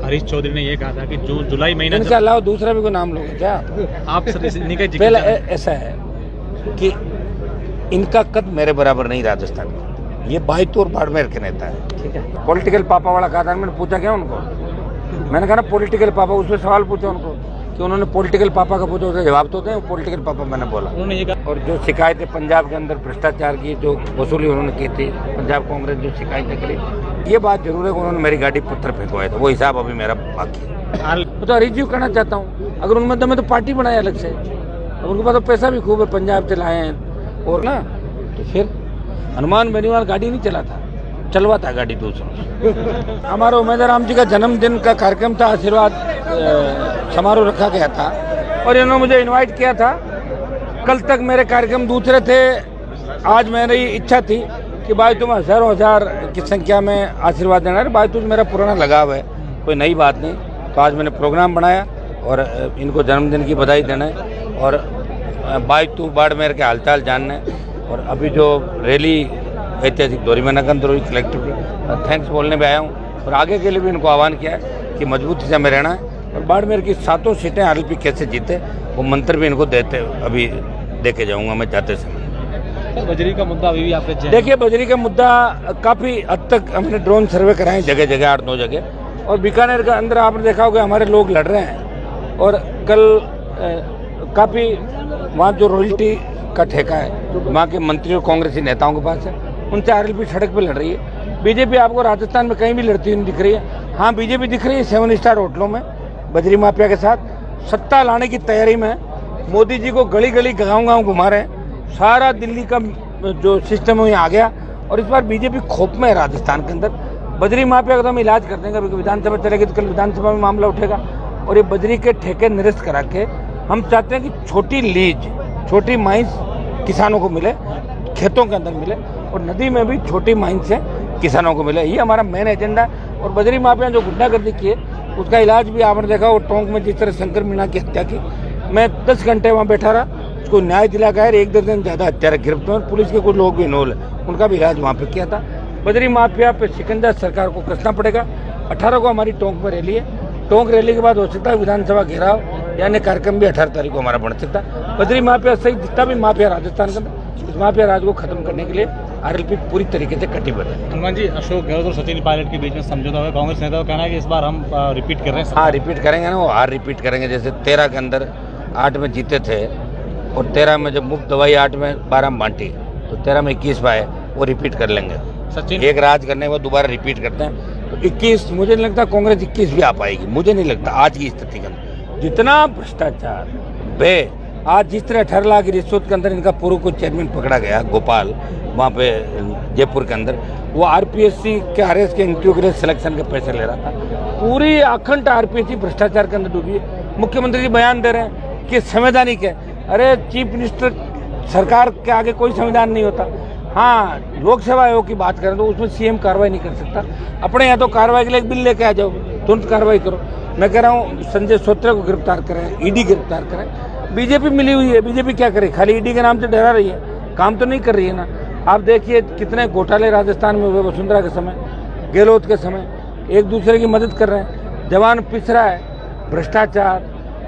हरीश चौधरी ने ये कहा था कि जो जुलाई महीना इनके अलावा दूसरा भी कोई नाम लोगे क्या आप पहले ऐसा है कि इनका कद मेरे बराबर नहीं राजस्थान का, ये बायतू और बाड़मेर के नेता है, ठीक है। पॉलिटिकल पापा वाला कहा था, मैंने पूछा क्या उनको, मैंने कहा ना पॉलिटिकल पापा, उसमें सवाल पूछा उनको कि उन्होंने पॉलिटिकल पापा का पूछा, उसका जवाब तो दें, पॉलिटिकल पापा मैंने बोला। उन्होंने ये कहा और जो शिकायतें पंजाब के अंदर भ्रष्टाचार की जो वसूली उन्होंने की थी, पंजाब कांग्रेस जो शिकायतें करी, ये बात जरूर है कि उन्होंने मेरी गाड़ी पत्थर फेंकवाया था, वो हिसाब अभी मेरा बाकी है। तो रिव्यू करना चाहता हूँ, अगर उनमें तो मैं तो पार्टी बनाया अलग से, अब उनके पास तो पैसा भी खूब है, पंजाब से लाए हैं और ना, तो फिर हनुमान बेनीवाल गाड़ी नहीं चलाता, चलवाता गाड़ी दूसरों। हमारा उमेदवार राम जी का जन्मदिन का कार्यक्रम था, आशीर्वाद समारोह रखा गया था और इन्होंने मुझे इनवाइट किया था। कल तक मेरे कार्यक्रम दूसरे थे, आज मेरी इच्छा थी कि भाई तुम हजारों हजार की संख्या में आशीर्वाद देना है। भाई तुम मेरा पुराना लगाव है, कोई नई बात नहीं। तो आज मैंने प्रोग्राम बनाया और इनको जन्मदिन की बधाई देना है और बायतू बाड़मेर के हालचाल जानना है। और अभी जो रैली ऐतिहासिक दौरी में नगंदर हुई, कलेक्टर थैंक्स बोलने में आया हूँ और आगे के लिए भी इनको आह्वान किया है कि मजबूती से हमें रहना है और बाड़मेर की 7 सीटें आरएलपी कैसे जीते वो मंत्र भी इनको देते अभी देके जाऊँगा मैं जाते समय। बजरी का मुद्दा अभी भी आपके देखिए, बजरी का मुद्दा काफ़ी हद तक हमने ड्रोन सर्वे कराए जगह जगह, 8-9 जगह, और बीकानेर के अंदर आपने देखा होगा हमारे लोग लड़ रहे हैं और कल काफ़ी वहाँ जो रॉयल्टी का ठेका है वहाँ के मंत्री और कांग्रेसी नेताओं के पास है, उनसे आरएलपी सड़क पे लड़ रही है। बीजेपी आपको राजस्थान में कहीं भी लड़ती हुई दिख रही है। हाँ, बीजेपी दिख रही है 7 स्टार होटलों में बजरी माफिया के साथ सत्ता लाने की तैयारी में। मोदी जी को गली गली गाँव घुमा रहे हैं, सारा दिल्ली का जो सिस्टम है आ गया और इस बार बीजेपी खोप में है राजस्थान के अंदर। बजरी माफिया का तो हम इलाज कर देंगे, विधानसभा चलेगी तो कल विधानसभा में मामला उठेगा और ये बजरी के ठेके निरस्त करा के हम चाहते हैं कि छोटी लीज, छोटी माइंस किसानों को मिले, खेतों के अंदर मिले और नदी में भी छोटी माइंस से किसानों को मिले। ये हमारा मेन एजेंडा है। और बजरी माफिया जो गुंडागर्दी की है उसका इलाज भी आपने देखा, वो टोंक में जिस तरह शंकर मीणा की हत्या की, मैं 10 घंटे वहाँ बैठा रहा, उसको न्याय दिला गया। 1 दर्जन ज़्यादा हत्यारे गिरफ्तार और पुलिस के कुछ लोग भी इन्वॉल्व है, उनका भी इलाज वहाँ पे किया था। बजरी माफिया पे शिकंजा सरकार को कसना पड़ेगा। 18 को हमारी टोंक में रैली है, टोंक रैली के बाद हो सकता है विधानसभा घेराव यानी कार्यक्रम भी 18 तारीख को हमारा बन सकता है। बजरी माफिया सहित जितना भी माफिया राजस्थान के अंदर, इस माफिया राज को खत्म करने के लिए आरएलपी पूरी तरीके से कटिबद्ध है। हनुमान जी, अशोक गहलोत और सचिन पायलट के बीच में समझौता हुआ, कांग्रेस नेता का कहना है कि इस बार हम रिपीट कर रहे हैं। हाँ, रिपीट करेंगे ना, वो हार रिपीट करेंगे। जैसे 13 के अंदर 8 में जीते थे और 13 में जब मुफ्त दवाई 8 में 12 में बांटी तो 13 में 21 पाए, वो रिपीट कर लेंगे। सचिन एक राज करने के बाद दोबारा रिपीट करते हैं तो 21, मुझे नहीं लगता कांग्रेस 21 भी आ पाएगी, मुझे नहीं लगता आज की स्थिति के अंदर। जितना भ्रष्टाचार आज जिस तरह 18 लाख की रिश्वत के अंदर इनका पूर्व को चेयरमैन पकड़ा गया गोपाल, वहाँ पे जयपुर के अंदर, वो आरपीएससी के आरएस के इंटरव्यू के लिए सिलेक्शन के पैसे ले रहा था। पूरी अखंड आरपीएससी भ्रष्टाचार के अंदर डूबी है। मुख्यमंत्री जी बयान दे रहे हैं कि संवैधानिक है। अरे चीफ मिनिस्टर, सरकार के आगे कोई संविधान नहीं होता। हाँ, लोक सेवा आयोग की बात करें तो उसमें सीएम कार्रवाई नहीं कर सकता। अपने यहाँ तो कार्रवाई के लिए एक बिल लेके आ जाओ, तुरंत कार्रवाई करो। मैं कह रहा हूँ संजय सोत्रे को गिरफ्तार करें, ईडी गिरफ्तार करें। बीजेपी मिली हुई है, बीजेपी क्या करे, खाली ईडी के नाम से डरा रही है, काम तो नहीं कर रही है ना। आप देखिए कितने घोटाले राजस्थान में हुए, वसुंधरा के समय, गहलोत के समय, एक दूसरे की मदद कर रहे हैं, जवान पिस रहा है। भ्रष्टाचार,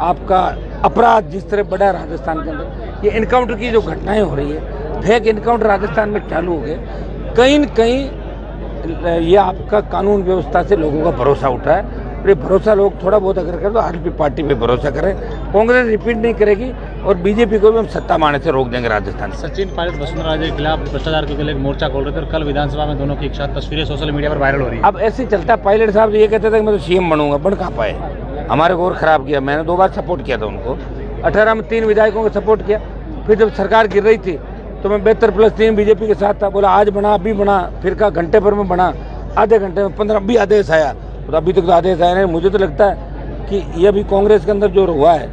आपका अपराध जिस तरह बढ़ा राजस्थान के अंदर, ये इनकाउंटर की जो घटनाएं हो रही है, फेक इनकाउंटर राजस्थान में चालू हो गए। कहीं न कहीं ये आपका कानून व्यवस्था से लोगों का भरोसा उठ रहा है। ये भरोसा लोग थोड़ा बहुत अगर करें तो आरएलपी पार्टी पे भरोसा करें। कांग्रेस रिपीट नहीं करेगी और बीजेपी को भी हम सत्ता मारने से रोक देंगे राजस्थान। सचिन पायलट वसुंधरा राजे के खिलाफ भ्रष्टाचार के लिए मोर्चा खोल रहे थे और कल विधानसभा में दोनों की एक साथ तस्वीरें सोशल मीडिया पर वायरल हो रही है। अब ऐसे चलता, पायलट साहब ये कहते थे कि मैं तो सीएम बनूंगा, बन कहाँ पाए। हमारे को और खराब किया, मैंने 2 बार सपोर्ट किया था उनको। 18 में 3 विधायकों को सपोर्ट किया, फिर जब सरकार गिर रही थी तो मैं 72+3 बीजेपी के साथ था। बोला आज बना, अभी बना, फिर कहा घंटे भर में बना, आधे घंटे में 15 भी आदेश आया, तो अभी तक तो आदेश आया नहीं। मुझे तो लगता है कि ये अभी कांग्रेस के अंदर जो हुआ है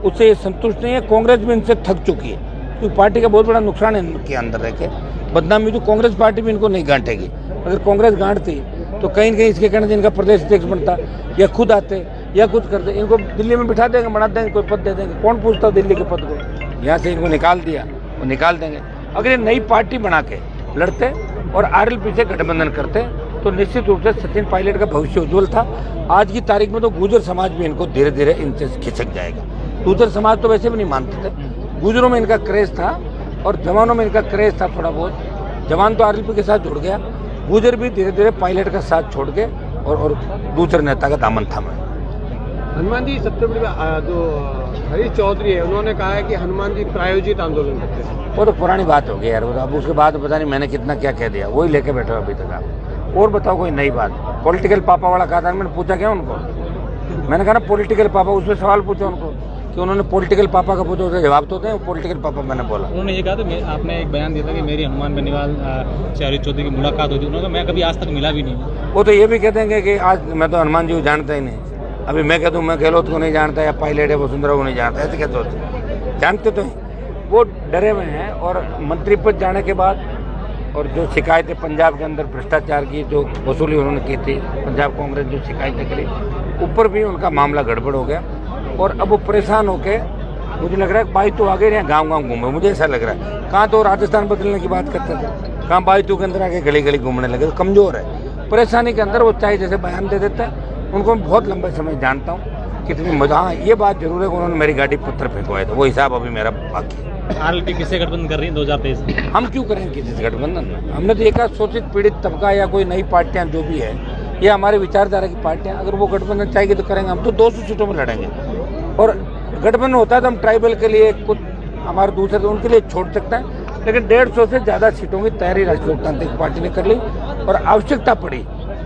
उससे ये संतुष्ट नहीं है। कांग्रेस भी इनसे थक चुकी है क्योंकि पार्टी का बहुत बड़ा नुकसान है इनके अंदर रह के। बदनामी तो कांग्रेस पार्टी भी इनको नहीं गांटेगी। अगर कांग्रेस गांटती तो कहीं न कहीं इसके कहने से इनका प्रदेश अध्यक्ष बनता, या खुद आते या कुछ करते। इनको दिल्ली में बिठा देंगे, बना देंगे, कोई पद दे देंगे। कौन पूछता दिल्ली के पद को? यहाँ से इनको निकाल दिया, वो निकाल देंगे। अगर ये नई पार्टी बना के लड़ते और आरएलपी से गठबंधन करते तो निश्चित रूप से सचिन पायलट का भविष्य उज्जवल था। आज की तारीख में तो गुर्जर समाज भी इनको धीरे धीरे इनसे खिसक जाएगा। गुर्जर समाज तो वैसे भी नहीं मानते थे, गुर्जरों में इनका क्रेज था और जवानों में इनका क्रेज था थोड़ा बहुत। जवान तो आरएलपी के साथ जुड़ गया, गुर्जर भी धीरे धीरे पायलट का साथ छोड़ के और दूसरे नेता का दामन थामा। हनुमान जी सबसे बड़ी जो हरीश चौधरी है, उन्होंने कहा है कि हनुमान जी प्रायोजित आंदोलन करते हैं। वो तो पुरानी बात हो गई यार, अब उसके बाद पता नहीं मैंने कितना क्या कह दिया, वही लेके बैठे हो अभी तक आप। और बताओ कोई नई बात। पॉलिटिकल पापा वाला कहा था, मैंने पूछा क्या उनको, मैंने कहा ना पॉलिटिकल पापा, उसमें सवाल पूछा उनको कि उन्होंने पॉलिटिकल पापा का पूछा, उसका जवाब तो दें। पॉलिटिकल पापा मैंने बोला, उन्होंने ये कहा था, आपने एक बयान दिया था कि मेरी हनुमान बेनीवाल से हरीश चौधरी की मुलाकात हुई थी, उन्होंने मैं कभी आज तक मिला भी नहीं। वो तो ये भी कहते हैं कि आज मैं तो हनुमान जी को जानता ही नहीं। अभी मैं कह दूँ मैं गहलोत को नहीं जानता या पायलट है वसुंधरा को नहीं जानता, ऐसे कैसे होते, जानते तो हैं। वो डरे हुए हैं और मंत्री पद जाने के बाद और जो शिकायतें पंजाब के अंदर भ्रष्टाचार की जो वसूली उन्होंने की थी, पंजाब कांग्रेस जो शिकायतें करी, ऊपर भी उनका मामला गड़बड़ हो गया और अब वो परेशान होके मुझे लग रहा है बाई तो आगे रहे, गाँव गाँव घूमे, मुझे ऐसा लग रहा है। कहाँ तो राजस्थान बदलने की बात करते थे, कहाँ बाई तो के अंदर आके गली गली घूमने लगे, कमजोर है परेशानी के अंदर। वो चाहे जैसे बयान दे देते हैं, उनको मैं बहुत लंबे समय जानता हूँ, कितनी मजा। हाँ ये बात जरूर है कि उन्होंने मेरी गाड़ी पत्थर फेंकवाए थे, वो हिसाब अभी मेरा बाकी है। आरएलपी किससे गठबंधन कर रही है 2023 में? हम क्यों करेंगे किसी से गठबंधन? हमने तो एक शोषित पीड़ित तबका या कोई नई पार्टियां जो भी है, ये हमारे विचारधारा की पार्टियां, अगर वो गठबंधन चाहेगी तो करेंगे। हम तो 200 सीटों में लड़ेंगे और गठबंधन होता है तो हम ट्राइबल के लिए कुछ हमारे दूसरे तो उनके लिए छोड़ सकता है, लेकिन 150 से ज़्यादा सीटों की तैयारी राष्ट्रीय लोकतांत्रिक पार्टी ने कर ली और आवश्यकता पड़ी।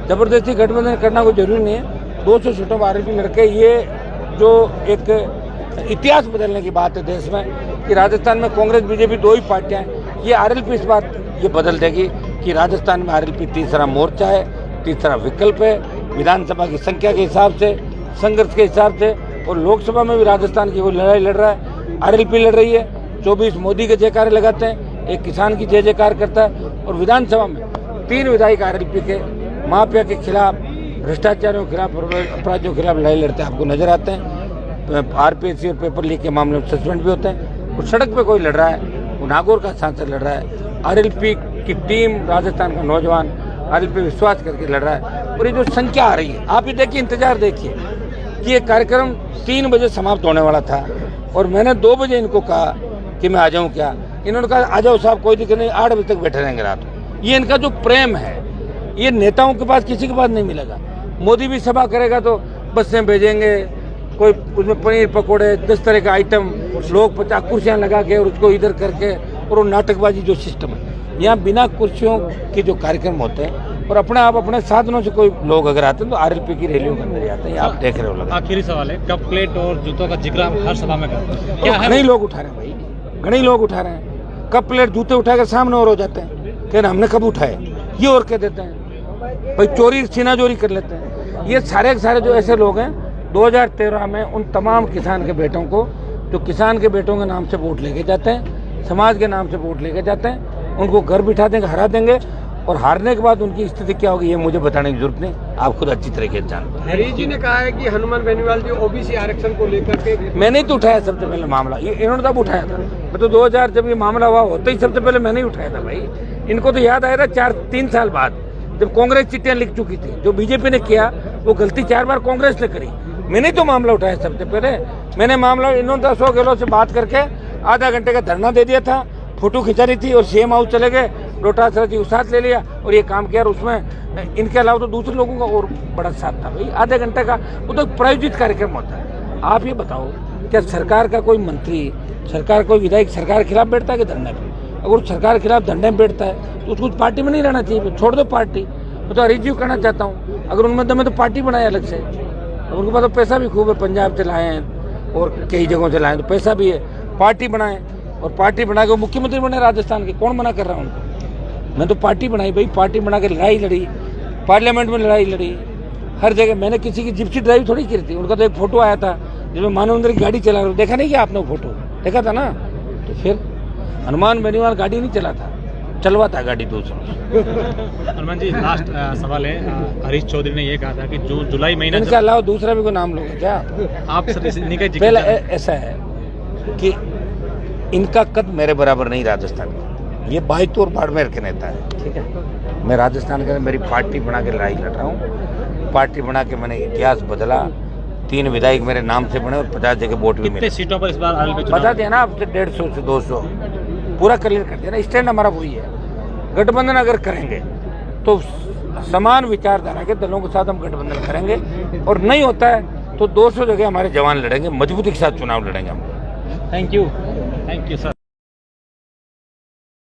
जबरदस्ती गठबंधन करना कोई जरूरी नहीं है। 200 सीटों में आरएलपी लड़के, ये जो एक इतिहास बदलने की बात है देश में कि राजस्थान में कांग्रेस बीजेपी दो ही पार्टियां हैं, ये आरएलपी इस बात ये बदल देगी कि राजस्थान में आरएलपी तीसरा मोर्चा है, तीसरा विकल्प है, विधानसभा की संख्या के हिसाब से, संघर्ष के हिसाब से। और लोकसभा में भी राजस्थान की कोई लड़ाई लड़ रहा है, आरएलपी लड़ रही है। 24 मोदी के जयकारे लगाते हैं, एक किसान की जय जयकार करता है और विधानसभा में 3 विधायक आरएलपी के माफिया के खिलाफ, भ्रष्टाचारियों के खिलाफ, अपराधियों के खिलाफ लड़ाई लड़ते हैं, आपको नजर आते हैं। आरपीएससी और पेपर लीक के मामले में सस्पेंड भी होते हैं। और सड़क पे कोई लड़ रहा है, वो नागौर का सांसद लड़ रहा है, आरएलपी की टीम, राजस्थान का नौजवान आरएलपी विश्वास करके लड़ रहा है। और ये जो संख्या आ रही है, आप ये देखिए, इंतजार देखिए कि ये कार्यक्रम 3 बजे समाप्त होने वाला था और मैंने 2 बजे इनको कहा कि मैं आ जाऊँ क्या, इन्होंने कहा आ जाओ साहब, कोई दिक्कत नहीं, 8 बजे तक बैठे रहेंगे रात को। ये इनका जो प्रेम है, ये नेताओं के पास किसी के पास नहीं मिलेगा। मोदी भी सभा करेगा तो बसें भेजेंगे, कोई उसमें पनीर पकोड़े 10 तरह का आइटम, लोग 50 कुर्सियां लगा के और उसको इधर करके, और वो नाटकबाजी जो सिस्टम है। यहाँ बिना कुर्सियों के जो कार्यक्रम होते हैं और अपने आप अपने साधनों से कोई लोग अगर आते हैं तो आरएलपी की रैलियों के अंदर जाते हैं, आप देख रहे हो। लगा आखिरी सवाल है, कप प्लेट और जूतों का जिक्र हम हर सभा में करते हैं, क्या है? घने लोग उठा रहे हैं भाई, घने लोग उठा रहे हैं। कप प्लेट जूते उठा कर सामने और हो जाते हैं, कहना हमने कब उठाए, ये और कह देते हैं भाई, चोरी सीना चोरी कर लेते हैं। ये सारे के सारे जो ऐसे लोग हैं, 2013 में उन तमाम किसान के बेटों को, जो किसान के बेटों के नाम से वोट लेके जाते हैं, समाज के नाम से वोट लेके जाते हैं, उनको घर बिठा देंगे, हरा देंगे और हारने के बाद उनकी स्थिति क्या होगी ये मुझे बताने की जरूरत नहीं, आप खुद अच्छी तरीके से जानते हैं। हरीश जी ने कहा है कि हनुमान बेनीवाल जी ओबीसी आरक्षण को लेकर के, मैंने ही तो उठाया सबसे पहले मामला, ये इन्होंने तब उठाया था। मैं तो 2000 जब ये मामला हुआ होता ही सबसे पहले मैंने ही उठाया था भाई। इनको तो याद आया था 3 साल बाद, जब कांग्रेस चिट्ठियां लिख चुकी थी। जो बीजेपी ने किया वो गलती 4 बार कांग्रेस ने करी, मैंने तो मामला उठाया सबसे पहले। मैंने मामला, इन्होंने 10 गहलोत से बात करके आधा घंटे का धरना दे दिया था, फोटो खिंचा रही थी और सीएम हाउस चले गए, डोटासरा जी साथ ले लिया और ये काम किया। और उसमें इनके अलावा तो दूसरे लोगों का और बड़ा साथ था भाई। आधे घंटे का वो तो प्रायोजित कार्यक्रम होता है। आप ये बताओ, क्या सरकार का कोई मंत्री, सरकार कोई विधायक सरकार के खिलाफ बैठता है कि धरने पे? अगर सरकार के खिलाफ धरने में बैठता है तो उसको पार्टी में नहीं रहना चाहिए, छोड़ दो पार्टी। मैं तो हरीश जी को कहना चाहता हूँ, अगर उनमें दम है तो पार्टी बनाए अलग से। उनके पास तो पैसा भी खूब है, पंजाब से लाए हैं और कई जगहों से लाए हैं, तो पैसा भी है, पार्टी बनाए और पार्टी बना के मुख्यमंत्री बने राजस्थान के। कौन मना कर रहा है उनको? मैं तो पार्टी बनाई भाई, पार्टी बना के लड़ाई लड़ी, पार्लियामेंट में लड़ाई लड़ी, हर जगह। मैंने किसी की जिप्सी ड्राइव थोड़ी की थी। उनका तो एक फोटो आया था जिसमें मानवेंद्र की गाड़ी चला रहा, देखा नहीं क्या आपने वो फोटो? देखा था ना? तो फिर हनुमान बेनीवाल गाड़ी नहीं चला था, चलवाता गाड़ी दूसरों। हनुमान जी, लास्ट सवाल है, हरीश चौधरी ने ये कहा था कि जो जुलाई महीना, इनके अलावा दूसरा भी कोई नाम लोगे क्या आप? पहले ऐसा है कि इनका कद मेरे बराबर नहीं राजस्थान में, ये बाई तौर बाड़मेर के नेता है, ठीक है। मैं राजस्थान के अंदर मेरी पार्टी बना के लड़ाई लड़ रहा हूँ। पार्टी बना के मैंने इतिहास बदला। 3 विधायक मेरे नाम से बने और 50 जगह वोट भी कितने मिले। सीटों पर इस बार आरएलपी चुनाव? बता दिया ना आपसे, 150 से 200 पूरा क्लियर कर दिया ना। स्टैंड हमारा वही है। गठबंधन अगर करेंगे तो समान विचारधारा के दलों के साथ हम गठबंधन करेंगे, और नहीं होता है तो 200 जगह हमारे जवान लड़ेंगे, मजबूती के साथ चुनाव लड़ेंगे हम। Thank you sir.